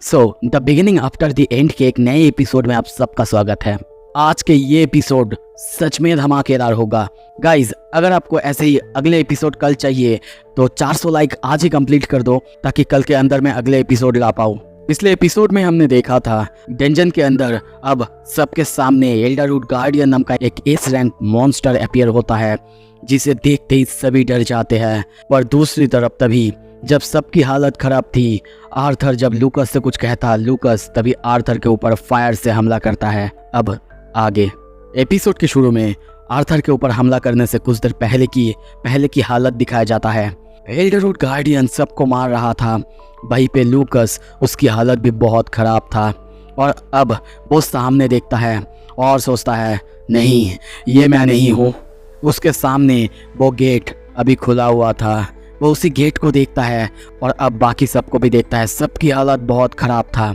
The beginning after the end के एक नए एपिसोड में आप सबका स्वागत है। आज के ये एपिसोड सच में धमाकेदार होगा। गाइज, अगर आपको ऐसे ही अगले एपिसोड कल चाहिए तो 400 लाइक आज ही कंप्लीट कर दो ताकि कल के अंदर मैं अगले एपिसोड ला पाऊँ। पिछले एपिसोड में हमने देखा था डंजन के अंदर अब सबके सामने एल्डरवुड गार्डियन नाम का एक एस रैंक मॉन्स्टर अपीयर होता है जिसे देखते ही सभी डर जाते हैं। पर दूसरी तरफ तभी जब सबकी हालत खराब थी, आर्थर जब लूकस से कुछ कहता, लूकस तभी आर्थर के ऊपर फायर से हमला करता है। अब आगे एपिसोड के शुरू में आर्थर के ऊपर हमला करने से कुछ देर पहले की हालत दिखाया जाता है। एल्डरवुड गार्डियन सबको मार रहा था, वहीं पे लूकस उसकी हालत भी बहुत खराब था। और अब वो सामने देखता है और सोचता है, नहीं ये मैं नहीं हूँ। उसके सामने वो गेट अभी खुला हुआ था, वो उसी गेट को देखता है और अब बाकी सबको भी देखता है। सबकी हालत बहुत ख़राब था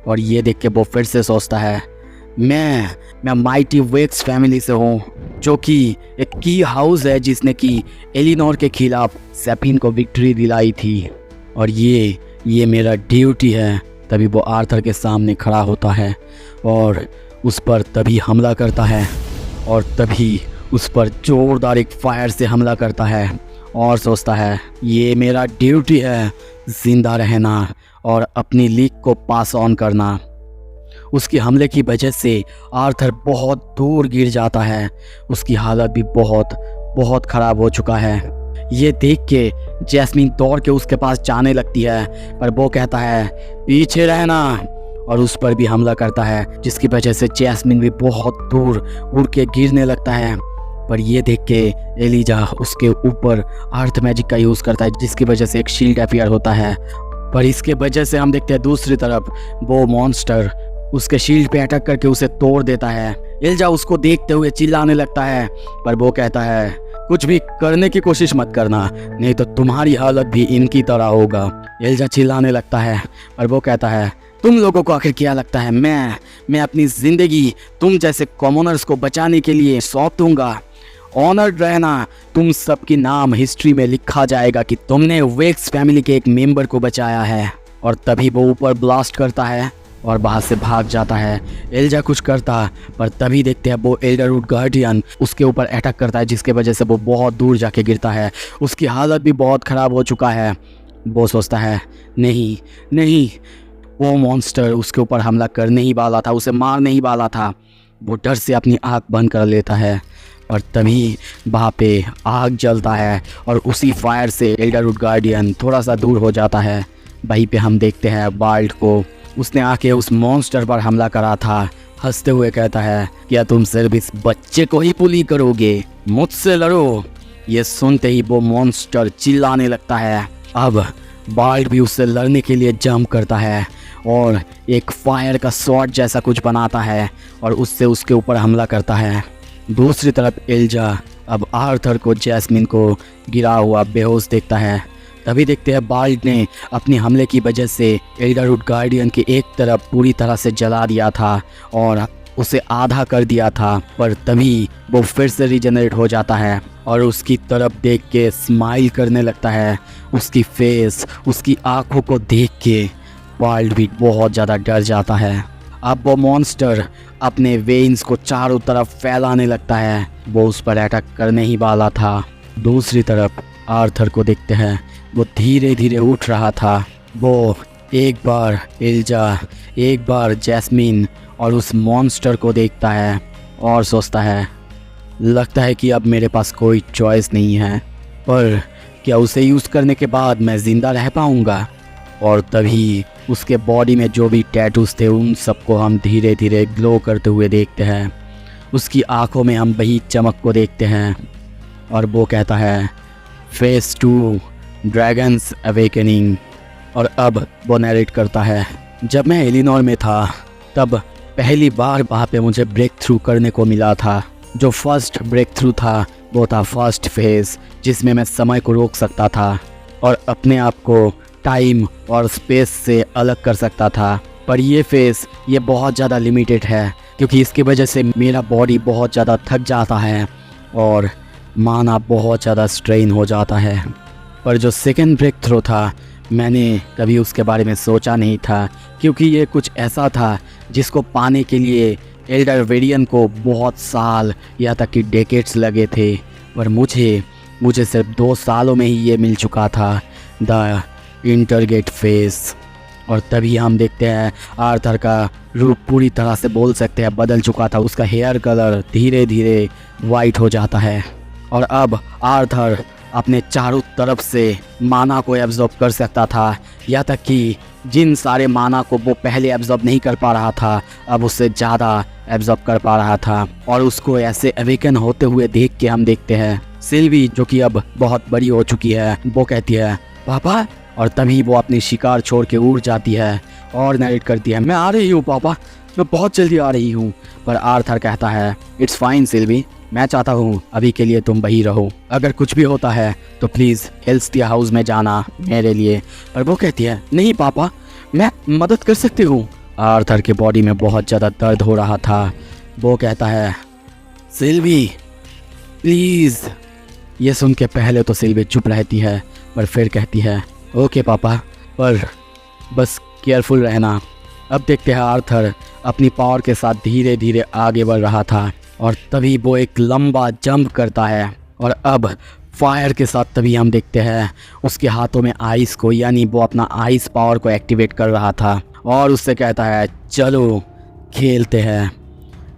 और ये देख के वो फिर से सोचता है, मैं माइटी वेक्स फैमिली से हूँ, जो कि एक की हाउस है जिसने कि एलिनोर के खिलाफ सैपिन को विक्ट्री दिलाई थी और ये मेरा ड्यूटी है। तभी वो आर्थर के सामने खड़ा होता है और उस पर तभी हमला करता है और तभी उस पर जोरदार एक फायर से हमला करता है और सोचता है, ये मेरा ड्यूटी है जिंदा रहना और अपनी लीग को पास ऑन करना। उसकी हमले की वजह से आर्थर बहुत दूर गिर जाता है, उसकी हालत भी बहुत ख़राब हो चुका है। ये देख के जैस्मीन दौड़ के उसके पास जाने लगती है, पर वो कहता है पीछे रहना और उस पर भी हमला करता है, जिसकी वजह से जैस्मीन भी बहुत दूर उड़ के गिरने लगता है। पर ये देख के एलिजा उसके ऊपर अर्थ मैजिक का यूज़ करता है, जिसकी वजह से एक शील्ड अपीयर होता है। पर इसके वजह से हम देखते हैं दूसरी तरफ वो मॉन्स्टर उसके शील्ड पे अटैक करके उसे तोड़ देता है। एलिजा उसको देखते हुए चिल्लाने लगता है, पर वो कहता है कुछ भी करने की कोशिश मत करना, नहीं तो तुम्हारी हालत भी इनकी तरह होगा। एलिजा चिल्लाने लगता है, पर वो कहता है तुम लोगों को आखिर क्या लगता है मैं अपनी ज़िंदगी तुम जैसे कॉमनर्स को बचाने के लिए सौंप दूंगा? ऑनर्ड रहना, तुम सबकी नाम हिस्ट्री में लिखा जाएगा कि तुमने वेक्स फैमिली के एक मेंबर को बचाया है। और तभी वो ऊपर ब्लास्ट करता है और वहाँ से भाग जाता है। एलिजा कुछ करता, पर तभी देखते हैं वो एल्डरवुड गार्डियन उसके ऊपर अटैक करता है, जिसके वजह से वो बहुत दूर जाके गिरता है। उसकी हालत भी बहुत ख़राब हो चुका है। वो सोचता है नहीं, वो मॉन्स्टर उसके ऊपर हमला करने ही वाला था, उसे मारने ही वाला था। वो डर से अपनी आँख बंद कर लेता है और तभी वहाँ पे आग जलता है और उसी फायर से एल्डरवुड गार्डियन थोड़ा सा दूर हो जाता है। वहीं पे हम देखते हैं वाल्ड को, उसने आके उस मॉन्स्टर पर हमला करा था। हंसते हुए कहता है, क्या तुम सिर्फ इस बच्चे को ही पुली करोगे? मुझसे लड़ो। ये सुनते ही वो मॉन्स्टर चिल्लाने लगता है। अब वाल्ड भी उससे लड़ने के लिए जंप करता है और एक फायर का शॉट जैसा कुछ बनाता है और उससे उसके ऊपर हमला करता है। दूसरी तरफ एलिजा अब आर्थर को जैस्मिन को गिरा हुआ बेहोश देखता है। तभी देखते हैं वाल्ड ने अपनी हमले की वजह से एल्डरवुड गार्डियन की एक तरफ पूरी तरह से जला दिया था और उसे आधा कर दिया था। पर तभी वो फिर से रीजनरेट हो जाता है और उसकी तरफ देख के स्माइल करने लगता है। उसकी फेस, उसकी आंखों को देख के वाल्ड भी बहुत ज़्यादा डर जाता है। अब वो मॉन्स्टर अपने वेन्स को चारों तरफ फैलाने लगता है, वो उस पर अटैक करने ही वाला था। दूसरी तरफ आर्थर को देखते हैं, वो धीरे धीरे उठ रहा था। वो एक बार एलिजा, एक बार जैस्मीन और उस मॉन्स्टर को देखता है और सोचता है, लगता है कि अब मेरे पास कोई चॉइस नहीं है, पर क्या उसे यूज़ करने के बाद मैं ज़िंदा रह पाऊँगा? और तभी उसके बॉडी में जो भी टैटूज थे उन सबको हम धीरे धीरे ग्लो करते हुए देखते हैं। उसकी आंखों में हम वही चमक को देखते हैं और वो कहता है फेस 2 ड्रैगन्स अवेकनिंग। और अब वो नरेट करता है, जब मैं एलिनोर में था तब पहली बार वहाँ पे मुझे ब्रेक थ्रू करने को मिला था। जो फर्स्ट ब्रेक थ्रू था वो था फर्स्ट फेज़, जिसमें मैं समय को रोक सकता था और अपने आप को टाइम और स्पेस से अलग कर सकता था। पर ये फेस ये बहुत ज़्यादा लिमिटेड है, क्योंकि इसकी वजह से मेरा बॉडी बहुत ज़्यादा थक जाता है और माना बहुत ज़्यादा स्ट्रेन हो जाता है। पर जो सेकेंड ब्रेक थ्रू था मैंने कभी उसके बारे में सोचा नहीं था, क्योंकि ये कुछ ऐसा था जिसको पाने के लिए एल्डर वेरियन को बहुत साल या तक कि डेकेड्स लगे थे, पर मुझे सिर्फ 2 सालों में ही ये मिल चुका था, द इंटरगेट फेस। और तभी हम देखते हैं आर्थर का रूप पूरी तरह से बोल सकते हैं बदल चुका था। उसका हेयर कलर धीरे धीरे वाइट हो जाता है और अब आर्थर अपने चारों तरफ से माना को एब्जॉर्ब कर सकता था, या तक कि जिन सारे माना को वो पहले एब्जॉर्ब नहीं कर पा रहा था, अब उससे ज़्यादा एब्जॉर्ब कर पा रहा था। और उसको ऐसे अवेकन होते हुए देख के हम देखते हैं सिल्वी, जो कि अब बहुत बड़ी हो चुकी है, वो कहती है पापा, और तभी वो अपनी शिकार छोड़ के उड़ जाती है और नरेट करती है, मैं आ रही हूँ पापा, मैं बहुत जल्दी आ रही हूँ। पर आर्थर कहता है इट्स फाइन सिल्वी, मैं चाहता हूँ अभी के लिए तुम वही रहो, अगर कुछ भी होता है तो प्लीज़ हेल्स्टिया हाउस में जाना मेरे लिए। पर वो कहती है नहीं पापा, मैं मदद कर सकती हूँ। आर्थर के बॉडी में बहुत ज़्यादा दर्द हो रहा था। वो कहता है सिल्वी प्लीज़। ये सुन के पहले तो सिल्वी चुप रहती है, पर फिर कहती है ओके पापा, पर बस केयरफुल रहना। अब देखते हैं आर्थर अपनी पावर के साथ धीरे धीरे आगे बढ़ रहा था और तभी वो एक लंबा जंप करता है और अब फायर के साथ तभी हम देखते हैं उसके हाथों में आइस को, यानी वो अपना आइस पावर को एक्टिवेट कर रहा था और उससे कहता है चलो खेलते हैं।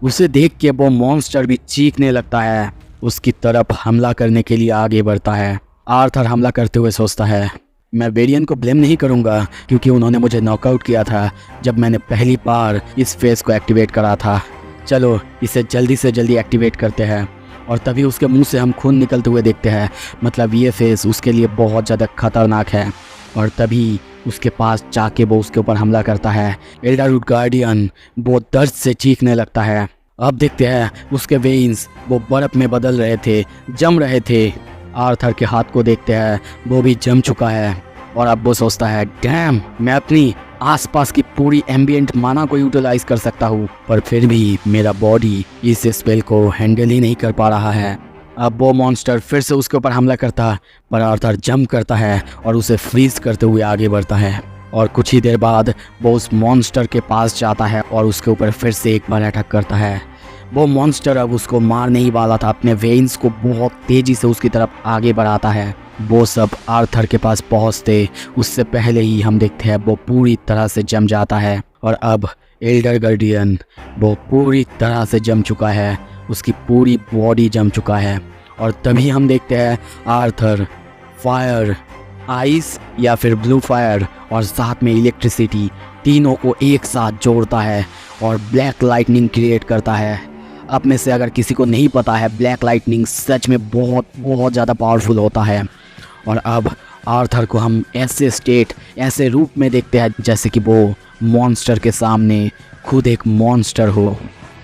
उसे देख के वो मॉन्स्टर भी चीखने लगता है, उसकी तरफ हमला करने के लिए आगे बढ़ता है। आर्थर हमला करते हुए सोचता है मैं वेरियन को ब्लेम नहीं करूंगा, क्योंकि उन्होंने मुझे नॉकआउट किया था जब मैंने पहली बार इस फेस को एक्टिवेट करा था। चलो इसे जल्दी से जल्दी एक्टिवेट करते हैं। और तभी उसके मुंह से हम खून निकलते हुए देखते हैं, मतलब ये फेस उसके लिए बहुत ज़्यादा खतरनाक है। और तभी उसके पास जाके वो उसके ऊपर हमला करता है। एल्डरवुड गार्डियन वो दर्द से चीखने लगता है। अब देखते हैं उसके वेन्स वो बर्फ़ में बदल रहे थे, जम रहे थे। आर्थर के हाथ को देखते हैं, वो भी जम चुका है और अब वो सोचता है डैम, मैं अपनी आसपास की पूरी एम्बिएंट माना को यूटिलाइज कर सकता हूँ, पर फिर भी मेरा बॉडी इस स्पेल को हैंडल ही नहीं कर पा रहा है। अब वो मॉन्स्टर फिर से उसके ऊपर हमला करता, पर आर्थर जंप करता है और उसे फ्रीज करते हुए आगे बढ़ता है। और कुछ ही देर बाद वो उस मॉन्स्टर के पास जाता है और उसके ऊपर फिर से एक बार अटैक करता है। वो मॉन्स्टर अब उसको मारने ही वाला था, अपने वेन्स को बहुत तेज़ी से उसकी तरफ आगे बढ़ाता है। वो सब आर्थर के पास पहुंचते उससे पहले ही हम देखते हैं वो पूरी तरह से जम जाता है और अब एल्डर गार्डियन वो पूरी तरह से जम चुका है, उसकी पूरी बॉडी जम चुका है। और तभी हम देखते हैं आर्थर फायर, आइस या फिर ब्लू फायर और साथ में इलेक्ट्रिसिटी तीनों को एक साथ जोड़ता है और ब्लैक लाइटनिंग क्रिएट करता है। अब में से अगर किसी को नहीं पता है, ब्लैक लाइटनिंग सच में बहुत बहुत ज़्यादा पावरफुल होता है। और अब आर्थर को हम ऐसे रूप में देखते हैं जैसे कि वो मॉन्स्टर के सामने खुद एक मॉन्स्टर हो,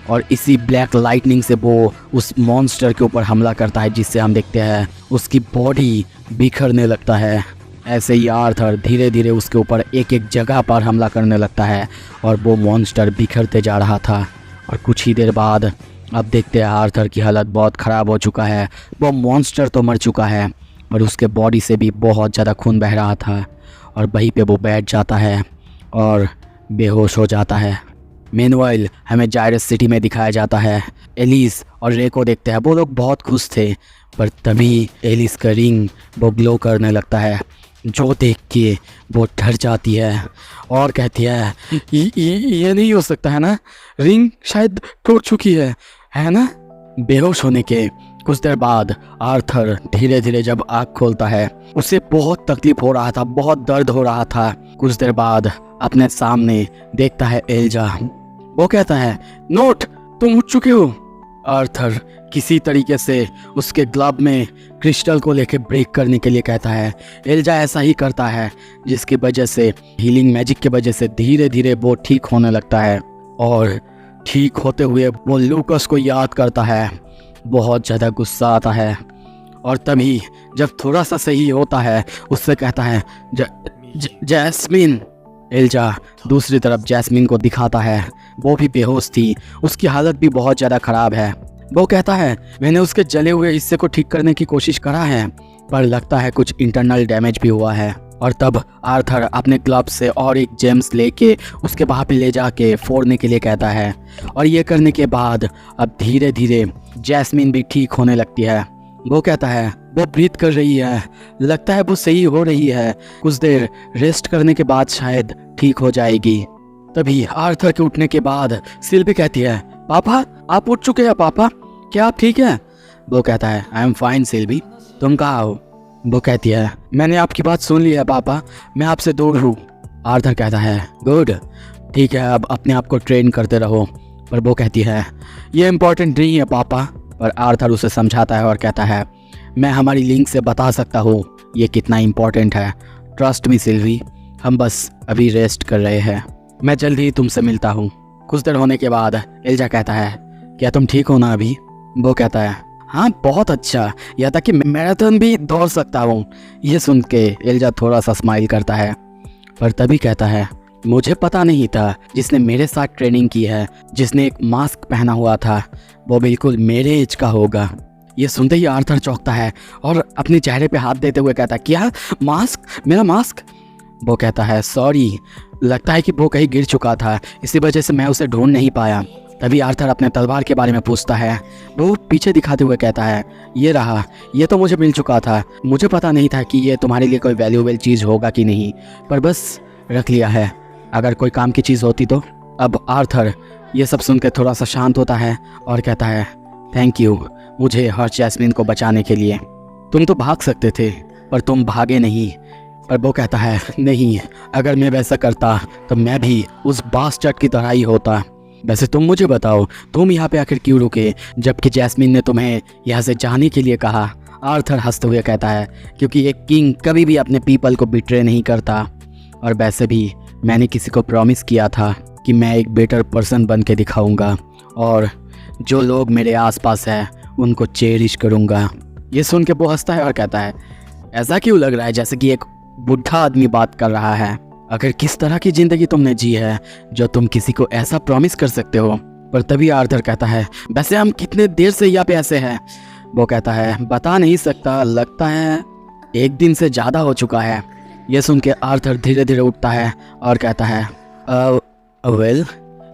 और इसी ब्लैक लाइटनिंग से वो उस मॉन्स्टर के ऊपर हमला करता है, जिससे हम देखते हैं उसकी बॉडी बिखरने लगता है। ऐसे ही आर्थर धीरे धीरे उसके ऊपर एक एक जगह पर हमला करने लगता है और वो मॉन्स्टर बिखरते जा रहा था। और कुछ ही देर बाद अब देखते हैं आर्थर की हालत बहुत ख़राब हो चुका है। वो मॉन्स्टर तो मर चुका है और उसके बॉडी से भी बहुत ज़्यादा खून बह रहा था और वहीं पे वो बैठ जाता है और बेहोश हो जाता है। मेनवाइल हमें जायरस सिटी में दिखाया जाता है। एलिस और रे को देखते हैं, वो लोग बहुत खुश थे, पर तभी एलिस का रिंग वो ग्लो करने लगता है, जो देख के वो डर जाती है और कहती है ये नहीं हो सकता है ना, रिंग शायद टूट चुकी है ना। बेहोश होने के कुछ देर बाद आर्थर धीरे धीरे जब आँख खोलता है, उसे बहुत तकलीफ हो रहा था, बहुत दर्द हो रहा था। कुछ देर बाद अपने सामने देखता है एल्जा। वो कहता है नोट, तुम उठ चुके हो। आर्थर किसी तरीके से उसके ग्लव में क्रिस्टल को लेके ब्रेक करने के लिए कहता है। एल्जा ऐसा ही करता है, जिसकी वजह से हीलिंग मैजिक की वजह से धीरे धीरे वो ठीक होने लगता है और ठीक होते हुए वो लूकस को याद करता है। बहुत ज़्यादा गुस्सा आता है और तभी जब थोड़ा सा सही होता है उससे कहता है जैस्मिन। एल्जा दूसरी तरफ जैस्मिन को दिखाता है, वो भी बेहोश थी, उसकी हालत भी बहुत ज़्यादा ख़राब है। वो कहता है मैंने उसके जले हुए हिस्से को ठीक करने की कोशिश करा है, पर लगता है कुछ इंटरनल डैमेज भी हुआ है। और तब आर्थर अपने क्लब से और एक जेम्स लेके उसके वहाँ पे ले जाके फोड़ने के लिए कहता है। और ये करने के बाद अब धीरे धीरे जैस्मिन भी ठीक होने लगती है। वो कहता है वो ब्रीथ कर रही है, लगता है वो सही हो रही है, कुछ देर रेस्ट करने के बाद शायद ठीक हो जाएगी। तभी आर्थर के उठने के बाद सिल्वी कहती है पापा आप उठ चुके हैं पापा, क्या आप ठीक हैं? वो कहता है आई एम फाइन सिल्वी, तुम कहाँ हो? वो कहती है मैंने आपकी बात सुन ली है पापा, मैं आपसे दूर हूँ। आर्थर कहता है गुड, ठीक है अब अपने आप को ट्रेन करते रहो। पर वो कहती है ये इम्पोर्टेंट नहीं है पापा। पर आर्थर उसे समझाता है और कहता है मैं हमारी लिंक से बता सकता हूँ ये कितना इम्पोर्टेंट है, ट्रस्ट मी सिल्वी, हम बस अभी रेस्ट कर रहे हैं, मैं जल्द ही तुमसे मिलता हूँ। कुछ देर होने के बाद एल्जा कहता है क्या तुम ठीक हो ना अभी? वो कहता है हाँ बहुत अच्छा, या था कि मैराथन भी दौड़ सकता हूँ। ये सुन के एल्जा थोड़ा सा स्माइल करता है, पर तभी कहता है मुझे पता नहीं था जिसने मेरे साथ ट्रेनिंग की है, जिसने एक मास्क पहना हुआ था, वो बिल्कुल मेरे एज का होगा। ये सुनते ही आर्थर चौंकता है और अपने चेहरे पे हाथ देते हुए कहता है क्या मास्क, मेरा मास्क? वो कहता है सॉरी, लगता है कि वो कहीं गिर चुका था, इसी वजह से मैं उसे ढूंढ नहीं पाया। तभी आर्थर अपने तलवार के बारे में पूछता है। वो पीछे दिखाते हुए कहता है ये रहा, ये तो मुझे मिल चुका था, मुझे पता नहीं था कि ये तुम्हारे लिए कोई वैल्यूएबल चीज़ होगा कि नहीं, पर बस रख लिया है, अगर कोई काम की चीज़ होती तो। अब आर्थर ये सब सुनकर थोड़ा सा शांत होता है और कहता है थैंक यू मुझे और जैस्मिन को बचाने के लिए, तुम तो भाग सकते थे पर तुम भागे नहीं। पर वो कहता है नहीं, अगर मैं वैसा करता तो मैं भी उस बास्टर्ड की तरह ही होता। वैसे तुम मुझे बताओ तुम यहाँ पे आखिर क्यों रुके जबकि जैस्मिन ने तुम्हें यहाँ से जाने के लिए कहा? आर्थर हंसते हुए कहता है क्योंकि एक किंग कभी भी अपने पीपल को बिट्रे नहीं करता, और वैसे भी मैंने किसी को प्रॉमिस किया था कि मैं एक बेटर पर्सन बन के दिखाऊंगा और जो लोग मेरे आसपास हैं उनको चेरिश करूंगा। ये सुन के वो हंसता है और कहता है ऐसा क्यों लग रहा है जैसे कि एक बुढ़ा आदमी बात कर रहा है? आखिर किस तरह की ज़िंदगी तुमने जी है जो तुम किसी को ऐसा प्रॉमिस कर सकते हो? पर तभी आर्थर कहता है वैसे हम कितने देर से यहाँ पे ऐसे हैं? वो कहता है बता नहीं सकता, लगता है एक दिन से ज़्यादा हो चुका है। ये सुन के आर्थर धीरे धीरे उठता है और कहता है वेल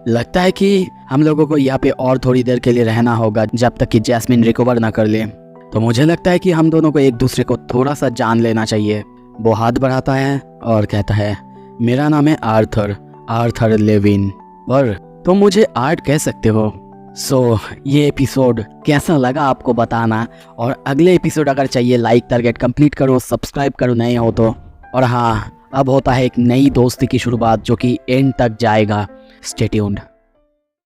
लगता है कि हम लोगों को यहाँ पे और थोड़ी देर के लिए रहना होगा जब तक कि जैस्मिन रिकवर ना कर ले। तो मुझे लगता है कि हम दोनों को एक दूसरे को थोड़ा सा जान लेना चाहिए। वो हाथ बढ़ाता है और कहता है मेरा नाम है आर्थर, आर्थर लेविन, और तुम मुझे आर्ट कह सकते हो। सो ये एपिसोड कैसा लगा आपको बताना, और अगले एपिसोड अगर चाहिए लाइक टारगेट कंप्लीट करो, सब्सक्राइब करो नए हो तो। और हाँ अब होता है एक नई दोस्ती की शुरुआत जो कि एंड तक जाएगा। Stay tuned.